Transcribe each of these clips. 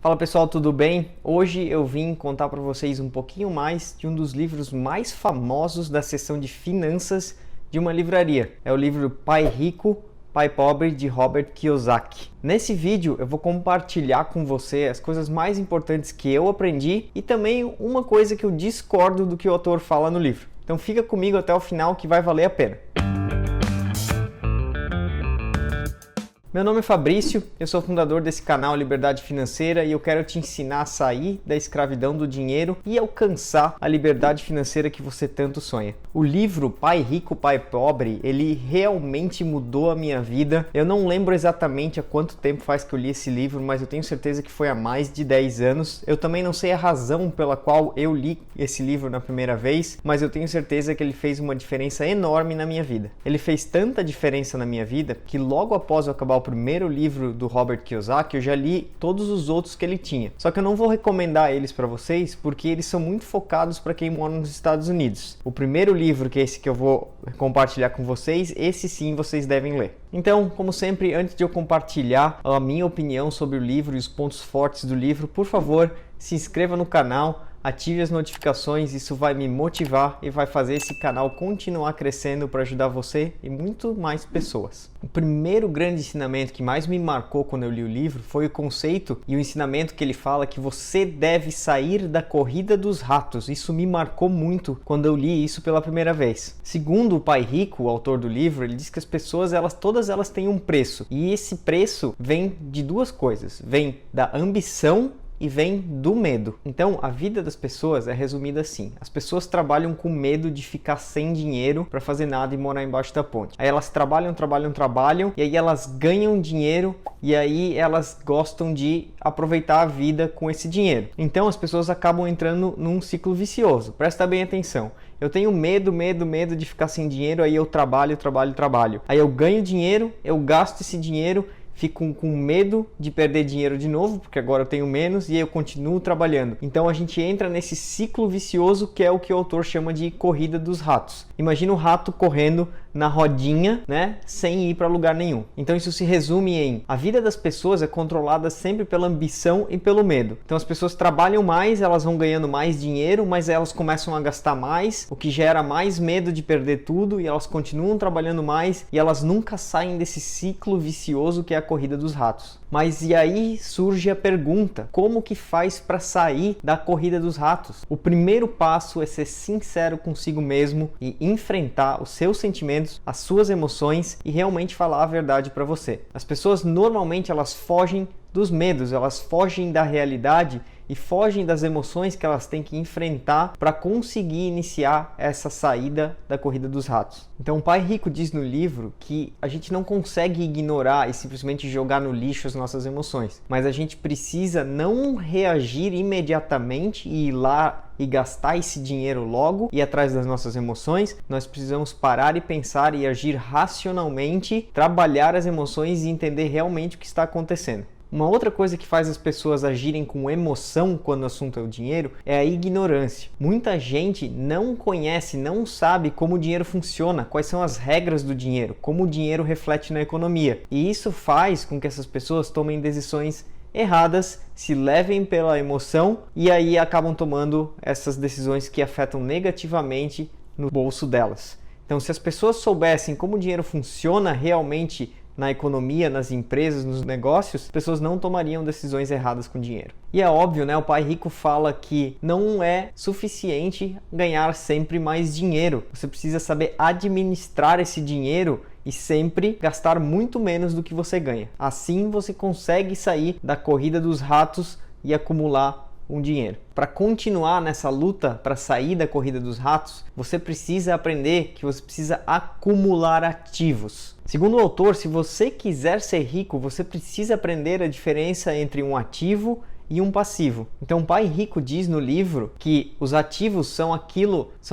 Fala pessoal, tudo bem? Hoje eu vim contar para vocês um pouquinho mais de um dos livros mais famosos da seção de finanças de uma livraria. É o livro Pai Rico, Pai Pobre, de Robert Kiyosaki. Nesse vídeo eu vou compartilhar com você as coisas mais importantes que eu aprendi e também uma coisa que eu discordo do que o autor fala no livro. Então fica comigo até o final que vai valer a pena. Meu nome é Fabrício, eu sou fundador desse canal Liberdade Financeira e eu quero te ensinar a sair da escravidão do dinheiro e alcançar a liberdade financeira que você tanto sonha. O livro Pai Rico, Pai Pobre, ele realmente mudou a minha vida. Eu não lembro exatamente há quanto tempo faz que eu li esse livro, mas eu tenho certeza que foi há mais de 10 anos. Eu também não sei a razão pela qual eu li esse livro na primeira vez, mas eu tenho certeza que ele fez uma diferença enorme na minha vida. Ele fez tanta diferença na minha vida que logo após eu acabar o primeiro livro do Robert Kiyosaki, eu já li todos os outros que ele tinha. Só que eu não vou recomendar eles para vocês porque eles são muito focados para quem mora nos Estados Unidos. O primeiro livro, que é esse que eu vou compartilhar com vocês, esse sim vocês devem ler. Então, como sempre, antes de eu compartilhar a minha opinião sobre o livro e os pontos fortes do livro, por favor, se inscreva no canal, ative as notificações, isso vai me motivar e vai fazer esse canal continuar crescendo para ajudar você e muito mais pessoas. O primeiro grande ensinamento que mais me marcou quando eu li o livro foi o conceito e o ensinamento que ele fala que você deve sair da corrida dos ratos. Isso me marcou muito quando eu li isso pela primeira vez. Segundo o Pai Rico, o autor do livro, ele diz que as pessoas, todas elas têm um preço. E esse preço vem de duas coisas. Vem da ambição e vem do medo. Então, a vida das pessoas é resumida assim. As pessoas trabalham com medo de ficar sem dinheiro para fazer nada e morar embaixo da ponte. Aí elas trabalham, e aí elas ganham dinheiro e aí elas gostam de aproveitar a vida com esse dinheiro. Então, as pessoas acabam entrando num ciclo vicioso. Presta bem atenção. Eu tenho medo de ficar sem dinheiro, aí eu trabalho. Aí eu ganho dinheiro, eu gasto esse dinheiro, fico com medo de perder dinheiro de novo, porque agora eu tenho menos e aí eu continuo trabalhando. Então a gente entra nesse ciclo vicioso que é o que o autor chama de corrida dos ratos. Imagina o rato correndo na rodinha, né, sem ir para lugar nenhum. Então isso se resume em: a vida das pessoas é controlada sempre pela ambição e pelo medo. Então as pessoas trabalham mais, elas vão ganhando mais dinheiro, mas elas começam a gastar mais, o que gera mais medo de perder tudo, e elas continuam trabalhando mais e elas nunca saem desse ciclo vicioso que é a corrida dos ratos. Mas e aí surge a pergunta: como que faz para sair da corrida dos ratos? O primeiro passo é ser sincero consigo mesmo e enfrentar os seus sentimentos, as suas emoções e realmente falar a verdade para você. As pessoas normalmente elas fogem dos medos, elas fogem da realidade e fogem das emoções que elas têm que enfrentar para conseguir iniciar essa saída da corrida dos ratos. Então o Pai Rico diz no livro que a gente não consegue ignorar e simplesmente jogar no lixo as nossas emoções, mas a gente precisa não reagir imediatamente e ir lá e gastar esse dinheiro logo e ir atrás das nossas emoções. Nós precisamos parar e pensar e agir racionalmente, trabalhar as emoções e entender realmente o que está acontecendo. Uma outra coisa que faz as pessoas agirem com emoção quando o assunto é o dinheiro é a ignorância. Muita gente não conhece, não sabe como o dinheiro funciona, quais são as regras do dinheiro, como o dinheiro reflete na economia. E isso faz com que essas pessoas tomem decisões erradas, se levem pela emoção e aí acabam tomando essas decisões que afetam negativamente no bolso delas. Então, se as pessoas soubessem como o dinheiro funciona realmente na economia, nas empresas, nos negócios, as pessoas não tomariam decisões erradas com dinheiro. E é óbvio, né? O Pai Rico fala que não é suficiente ganhar sempre mais dinheiro. Você precisa saber administrar esse dinheiro e sempre gastar muito menos do que você ganha. Assim você consegue sair da corrida dos ratos e acumular um dinheiro. Para continuar nessa luta, para sair da corrida dos ratos, você precisa aprender que você precisa acumular ativos. Segundo o autor, se você quiser ser rico, você precisa aprender a diferença entre um ativo e um passivo. Então o Pai Rico diz no livro que os ativos são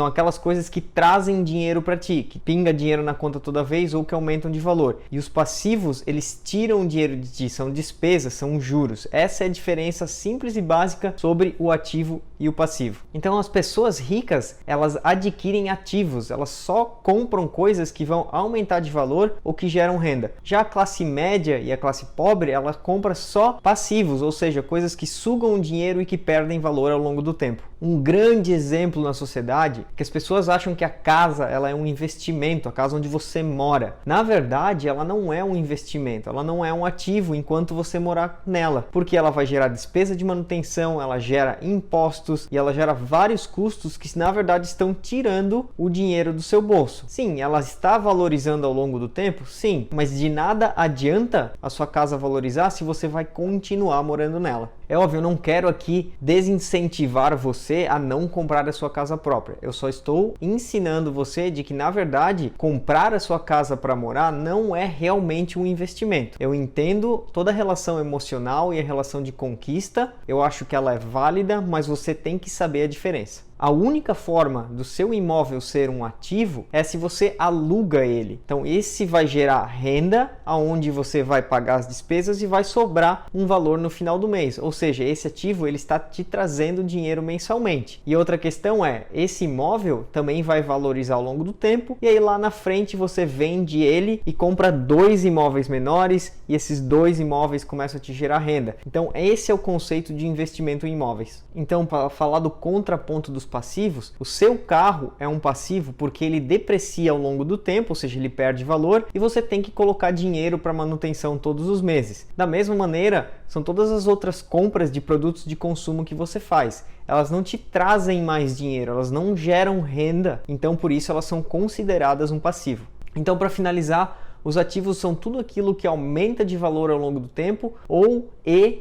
aquelas coisas que trazem dinheiro para ti, que pinga dinheiro na conta toda vez ou que aumentam de valor. E os passivos, eles tiram dinheiro de ti, são despesas, são juros. Essa é a diferença simples e básica sobre o ativo e o passivo. Então as pessoas ricas, elas adquirem ativos, elas só compram coisas que vão aumentar de valor ou que geram renda. Já a classe média e a classe pobre, ela compra só passivos, ou seja, coisas que sugam o dinheiro e que perdem valor ao longo do tempo. Um grande exemplo na sociedade é que as pessoas acham que a casa ela é um investimento, a casa onde você mora. Na verdade, ela não é um investimento, ela não é um ativo enquanto você morar nela, porque ela vai gerar despesa de manutenção, ela gera impostos e ela gera vários custos que na verdade estão tirando o dinheiro do seu bolso. Sim, ela está valorizando ao longo do tempo? Sim, mas de nada adianta a sua casa valorizar se você vai continuar morando nela. É óbvio, eu não quero aqui desincentivar você a não comprar a sua casa própria. Eu só estou ensinando você de que, na verdade, comprar a sua casa para morar não é realmente um investimento. Eu entendo toda a relação emocional e a relação de conquista, eu acho que ela é válida, mas você tem que saber a diferença. A única forma do seu imóvel ser um ativo é se você aluga ele. Então esse vai gerar renda, aonde você vai pagar as despesas e vai sobrar um valor no final do mês. Ou seja, esse ativo ele está te trazendo dinheiro mensalmente. E outra questão é, esse imóvel também vai valorizar ao longo do tempo e aí lá na frente você vende ele e compra 2 imóveis menores e esses 2 imóveis começam a te gerar renda. Então esse é o conceito de investimento em imóveis. Então, para falar do contraponto dos passivos, o seu carro é um passivo porque ele deprecia ao longo do tempo, ou seja, ele perde valor e você tem que colocar dinheiro para manutenção todos os meses. Da mesma maneira, são todas as outras compras de produtos de consumo que você faz. Elas não te trazem mais dinheiro, elas não geram renda, então por isso elas são consideradas um passivo. Então, para finalizar, os ativos são tudo aquilo que aumenta de valor ao longo do tempo ou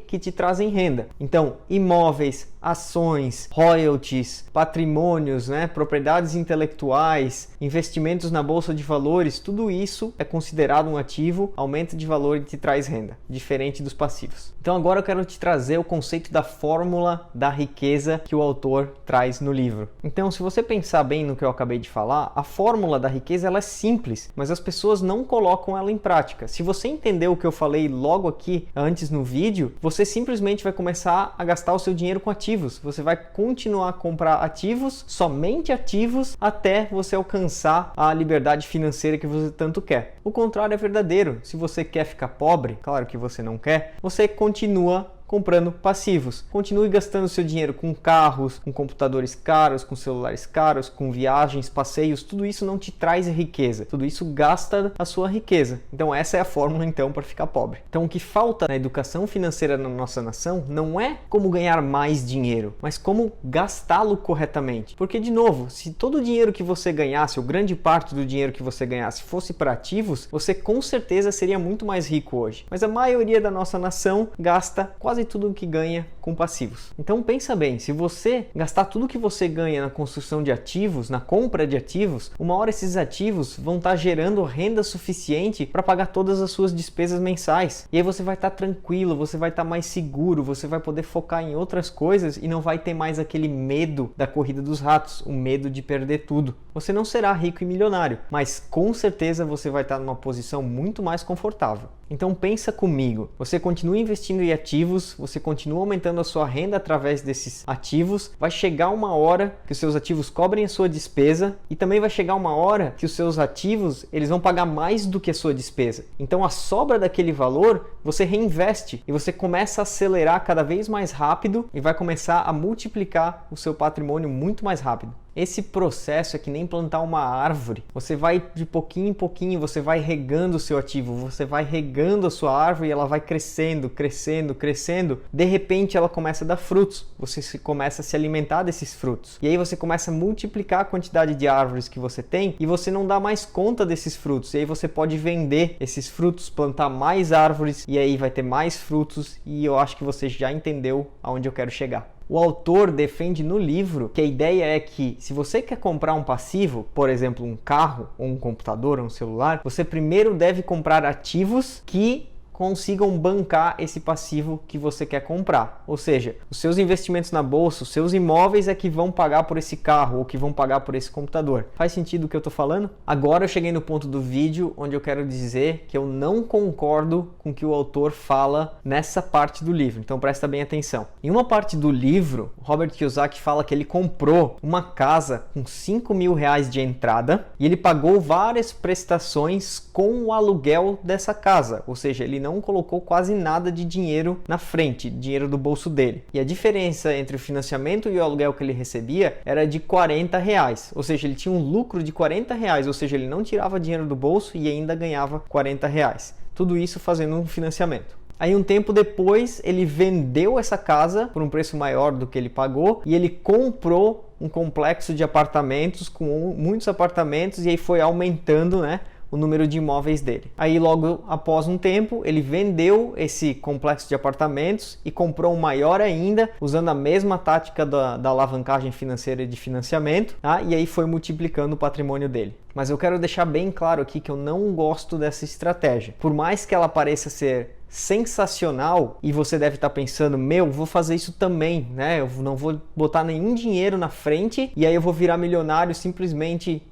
que te trazem renda. Então, imóveis, ações, royalties, patrimônios, propriedades intelectuais, investimentos na bolsa de valores, tudo isso é considerado um ativo, aumenta de valor e te traz renda, diferente dos passivos. Então agora eu quero te trazer o conceito da fórmula da riqueza que o autor traz no livro. Então, se você pensar bem no que eu acabei de falar, a fórmula da riqueza ela é simples, mas as pessoas não colocam ela em prática. Se você entendeu o que eu falei logo aqui antes no vídeo, você simplesmente vai começar a gastar o seu dinheiro com ativos. Você vai continuar a comprar ativos, somente ativos, até você alcançar a liberdade financeira que você tanto quer. O contrário é verdadeiro. Se você quer ficar pobre, claro que você não quer, você continua comprando passivos. Continue gastando seu dinheiro com carros, com computadores caros, com celulares caros, com viagens, passeios, tudo isso não te traz riqueza. Tudo isso gasta a sua riqueza. Então essa é a fórmula então para ficar pobre. Então o que falta na educação financeira na nossa nação não é como ganhar mais dinheiro, mas como gastá-lo corretamente. Porque de novo, se todo o dinheiro que você ganhasse, ou grande parte do dinheiro que você ganhasse fosse para ativos, você com certeza seria muito mais rico hoje. Mas a maioria da nossa nação gasta quase tudo que ganha com passivos. Então pensa bem, se você gastar tudo que você ganha na construção de ativos, na compra de ativos, uma hora esses ativos vão estar gerando renda suficiente para pagar todas as suas despesas mensais. E aí você vai estar tranquilo, você vai estar mais seguro, você vai poder focar em outras coisas e não vai ter mais aquele medo da corrida dos ratos, o medo de perder tudo. Você não será rico e milionário, mas com certeza você vai estar numa posição muito mais confortável. Então pensa comigo, você continua investindo em ativos, você continua aumentando a sua renda através desses ativos, vai chegar uma hora que os seus ativos cobrem a sua despesa e também vai chegar uma hora que os seus ativos eles vão pagar mais do que a sua despesa. Então a sobra daquele valor você reinveste e você começa a acelerar cada vez mais rápido e vai começar a multiplicar o seu patrimônio muito mais rápido. Esse processo é que nem plantar uma árvore. Você vai de pouquinho em pouquinho, você vai regando o seu ativo, você vai regando a sua árvore e ela vai crescendo, crescendo, crescendo. De repente ela começa a dar frutos, você começa a se alimentar desses frutos. E aí você começa a multiplicar a quantidade de árvores que você tem e você não dá mais conta desses frutos. E aí você pode vender esses frutos, plantar mais árvores e aí vai ter mais frutos e eu acho que você já entendeu aonde eu quero chegar. O autor defende no livro que a ideia é que se você quer comprar um passivo, por exemplo, um carro, ou um computador, ou um celular, você primeiro deve comprar ativos que consigam bancar esse passivo que você quer comprar. Ou seja, os seus investimentos na bolsa, os seus imóveis é que vão pagar por esse carro ou que vão pagar por esse computador. Faz sentido o que eu tô falando? Agora eu cheguei no ponto do vídeo onde eu quero dizer que eu não concordo com o que o autor fala nessa parte do livro. Então presta bem atenção. Em uma parte do livro, Robert Kiyosaki fala que ele comprou uma casa com R$5.000 de entrada e ele pagou várias prestações com o aluguel dessa casa. Ou seja, ele não colocou quase nada de dinheiro na frente, dinheiro do bolso dele. E a diferença entre o financiamento e o aluguel que ele recebia era de R$40, ou seja, ele tinha um lucro de R$40, ou seja, ele não tirava dinheiro do bolso e ainda ganhava R$40. Tudo isso fazendo um financiamento. Aí um tempo depois ele vendeu essa casa por um preço maior do que ele pagou e ele comprou um complexo de apartamentos com muitos apartamentos e aí foi aumentando, né, o número de imóveis dele. Aí logo após um tempo ele vendeu esse complexo de apartamentos e comprou um maior ainda, usando a mesma tática da alavancagem financeira e de financiamento, tá? E aí foi multiplicando o patrimônio dele. Mas eu quero deixar bem claro aqui que eu não gosto dessa estratégia. Por mais que ela pareça ser sensacional e você deve estar pensando, vou fazer isso também, né? Eu não vou botar nenhum dinheiro na frente e aí eu vou virar milionário simplesmente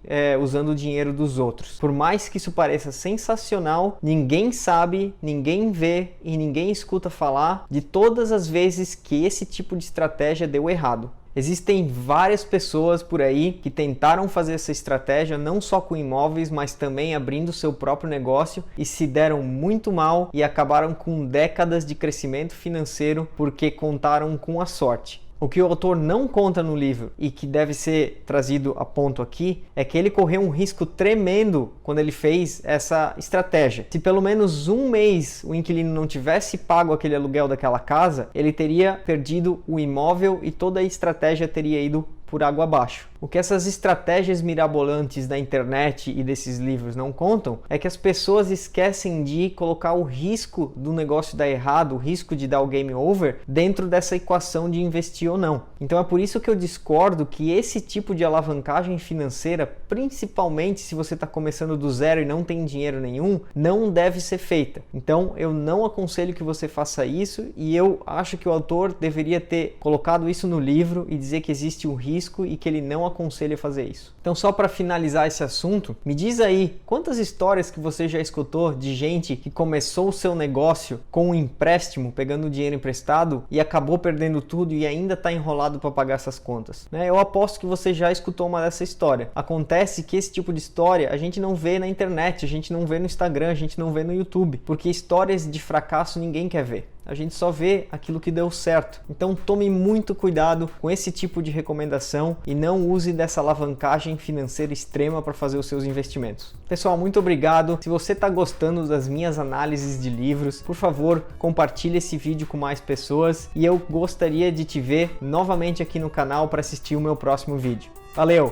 usando o dinheiro dos outros. Por mais que isso pareça sensacional, ninguém sabe, ninguém vê e ninguém escuta falar de todas as vezes que esse tipo de estratégia deu errado. Existem várias pessoas por aí que tentaram fazer essa estratégia não só com imóveis, mas também abrindo seu próprio negócio e se deram muito mal e acabaram com décadas de crescimento financeiro porque contaram com a sorte. O que o autor não conta no livro e que deve ser trazido a ponto aqui é que ele correu um risco tremendo quando ele fez essa estratégia. Se pelo menos um mês o inquilino não tivesse pago aquele aluguel daquela casa, ele teria perdido o imóvel e toda a estratégia teria ido por água abaixo. O que essas estratégias mirabolantes da internet e desses livros não contam é que as pessoas esquecem de colocar o risco do negócio dar errado, o risco de dar o game over dentro dessa equação de investir ou não. Então é por isso que eu discordo que esse tipo de alavancagem financeira, principalmente se você está começando do zero e não tem dinheiro nenhum, não deve ser feita. Então eu não aconselho que você faça isso e eu acho que o autor deveria ter colocado isso no livro e dizer que existe um risco e que ele não aconselha fazer isso. Então, só para finalizar esse assunto, me diz aí quantas histórias que você já escutou de gente que começou o seu negócio com um empréstimo, pegando dinheiro emprestado e acabou perdendo tudo e ainda está enrolado para pagar essas contas, né? Eu aposto que você já escutou uma dessa história. Acontece que esse tipo de história a gente não vê na internet, a gente não vê no Instagram, a gente não vê no YouTube, porque histórias de fracasso ninguém quer ver. A gente só vê aquilo que deu certo. Então tome muito cuidado com esse tipo de recomendação e não use dessa alavancagem financeira extrema para fazer os seus investimentos. Pessoal, muito obrigado. Se você está gostando das minhas análises de livros, por favor, compartilhe esse vídeo com mais pessoas e eu gostaria de te ver novamente aqui no canal para assistir o meu próximo vídeo. Valeu!